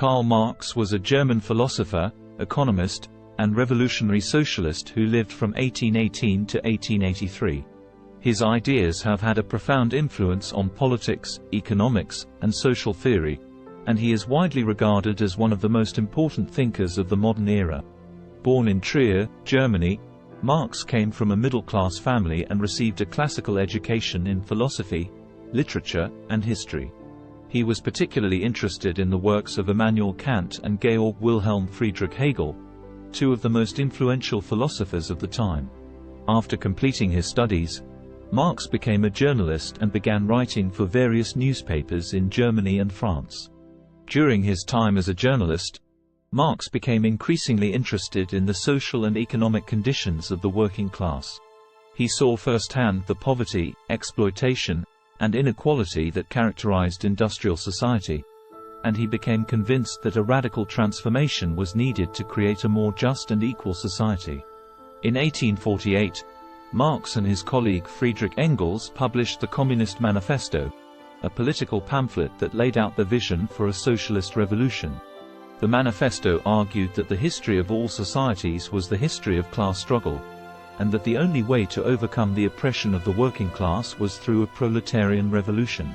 Karl Marx was a German philosopher, economist, and revolutionary socialist who lived from 1818 to 1883. His ideas have had a profound influence on politics, economics, and social theory, and he is widely regarded as one of the most important thinkers of the modern era. Born in Trier, Germany, Marx came from a middle-class family and received a classical education in philosophy, literature, and history. He was particularly interested in the works of Immanuel Kant and Georg Wilhelm Friedrich Hegel, two of the most influential philosophers of the time. After completing his studies, Marx became a journalist and began writing for various newspapers in Germany and France. During his time as a journalist, Marx became increasingly interested in the social and economic conditions of the working class. He saw firsthand the poverty, exploitation, and inequality that characterized industrial society, and he became convinced that a radical transformation was needed to create a more just and equal society. In 1848, Marx and his colleague Friedrich Engels published the Communist Manifesto, a political pamphlet that laid out the vision for a socialist revolution. The manifesto argued that the history of all societies was the history of class struggle, and that the only way to overcome the oppression of the working class was through a proletarian revolution.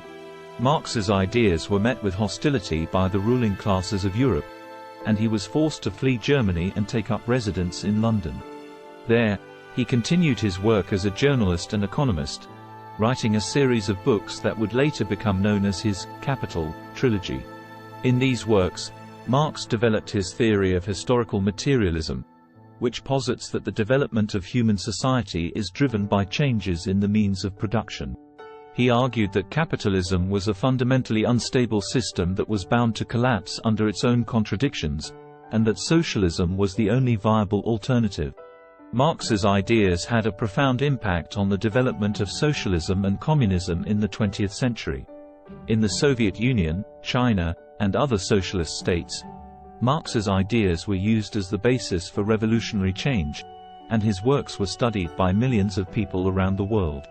Marx's ideas were met with hostility by the ruling classes of Europe, and he was forced to flee Germany and take up residence in London. There, he continued his work as a journalist and economist, writing a series of books that would later become known as his Capital trilogy. In these works, Marx developed his theory of historical materialism, which posits that the development of human society is driven by changes in the means of production. He argued that capitalism was a fundamentally unstable system that was bound to collapse under its own contradictions, and that socialism was the only viable alternative. Marx's ideas had a profound impact on the development of socialism and communism in the 20th century. In the Soviet Union, China, and other socialist states, Marx's ideas were used as the basis for revolutionary change, and his works were studied by millions of people around the world.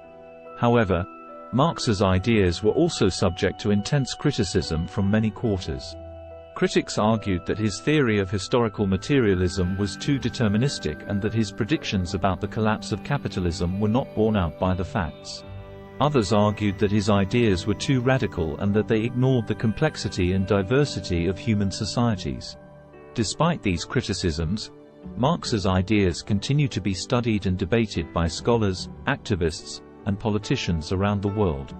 However, Marx's ideas were also subject to intense criticism from many quarters. Critics argued that his theory of historical materialism was too deterministic and that his predictions about the collapse of capitalism were not borne out by the facts. Others argued that his ideas were too radical and that they ignored the complexity and diversity of human societies. Despite these criticisms, Marx's ideas continue to be studied and debated by scholars, activists, and politicians around the world.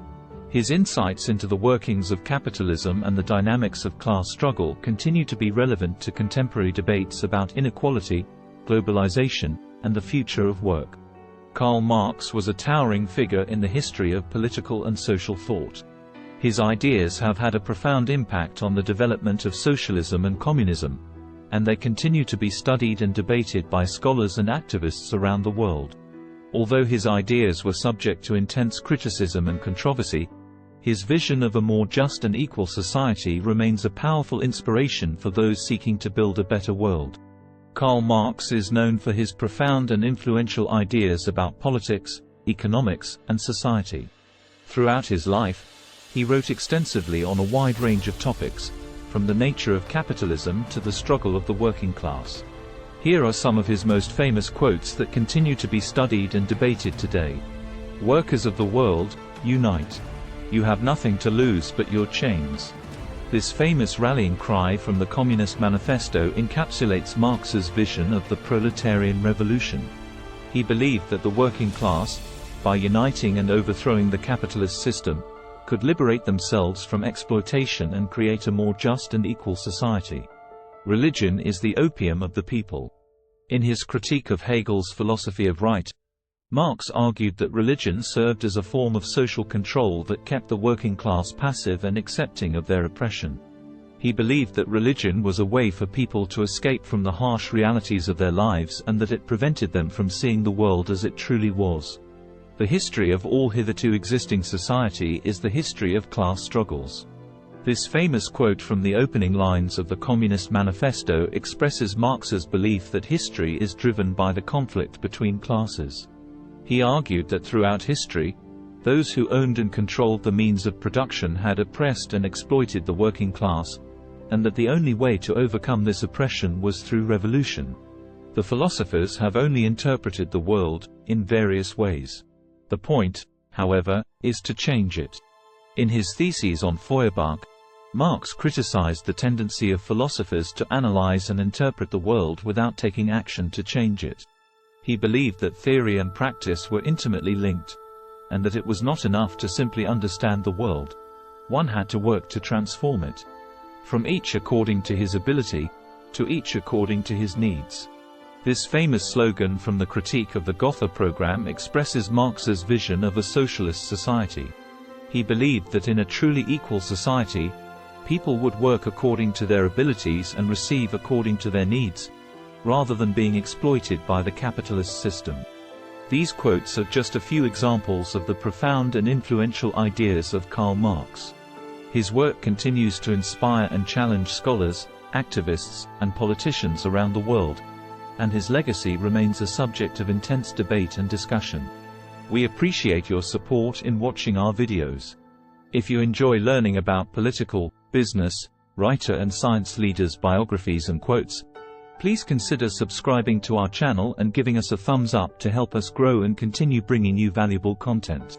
His insights into the workings of capitalism and the dynamics of class struggle continue to be relevant to contemporary debates about inequality, globalization, and the future of work. Karl Marx was a towering figure in the history of political and social thought. His ideas have had a profound impact on the development of socialism and communism, and they continue to be studied and debated by scholars and activists around the world. Although his ideas were subject to intense criticism and controversy, his vision of a more just and equal society remains a powerful inspiration for those seeking to build a better world. Karl Marx is known for his profound and influential ideas about politics, economics, and society. Throughout his life, he wrote extensively on a wide range of topics, from the nature of capitalism to the struggle of the working class. Here are some of his most famous quotes that continue to be studied and debated today. "Workers of the world, unite. You have nothing to lose but your chains." This famous rallying cry from the Communist Manifesto encapsulates Marx's vision of the proletarian revolution. He believed that the working class, by uniting and overthrowing the capitalist system, could liberate themselves from exploitation and create a more just and equal society. Religion is the opium of the people. In his critique of Hegel's philosophy of right, Marx argued that religion served as a form of social control that kept the working class passive and accepting of their oppression. He believed that religion was a way for people to escape from the harsh realities of their lives and that it prevented them from seeing the world as it truly was. The history of all hitherto existing society is the history of class struggles. This famous quote from the opening lines of the Communist Manifesto expresses Marx's belief that history is driven by the conflict between classes. He argued that throughout history, those who owned and controlled the means of production had oppressed and exploited the working class, and that the only way to overcome this oppression was through revolution. The philosophers have only interpreted the world in various ways. The point, however, is to change it. In his theses on Feuerbach, Marx criticized the tendency of philosophers to analyze and interpret the world without taking action to change it. He believed that theory and practice were intimately linked, and that it was not enough to simply understand the world. One had to work to transform it. From each according to his ability, to each according to his needs. This famous slogan from the Critique of the Gotha program expresses Marx's vision of a socialist society. He believed that in a truly equal society, people would work according to their abilities and receive according to their needs, rather than being exploited by the capitalist system. These quotes are just a few examples of the profound and influential ideas of Karl Marx. His work continues to inspire and challenge scholars, activists, and politicians around the world, and his legacy remains a subject of intense debate and discussion. We appreciate your support in watching our videos. If you enjoy learning about political, business, writer and science leaders' biographies and quotes, please consider subscribing to our channel and giving us a thumbs up to help us grow and continue bringing you valuable content.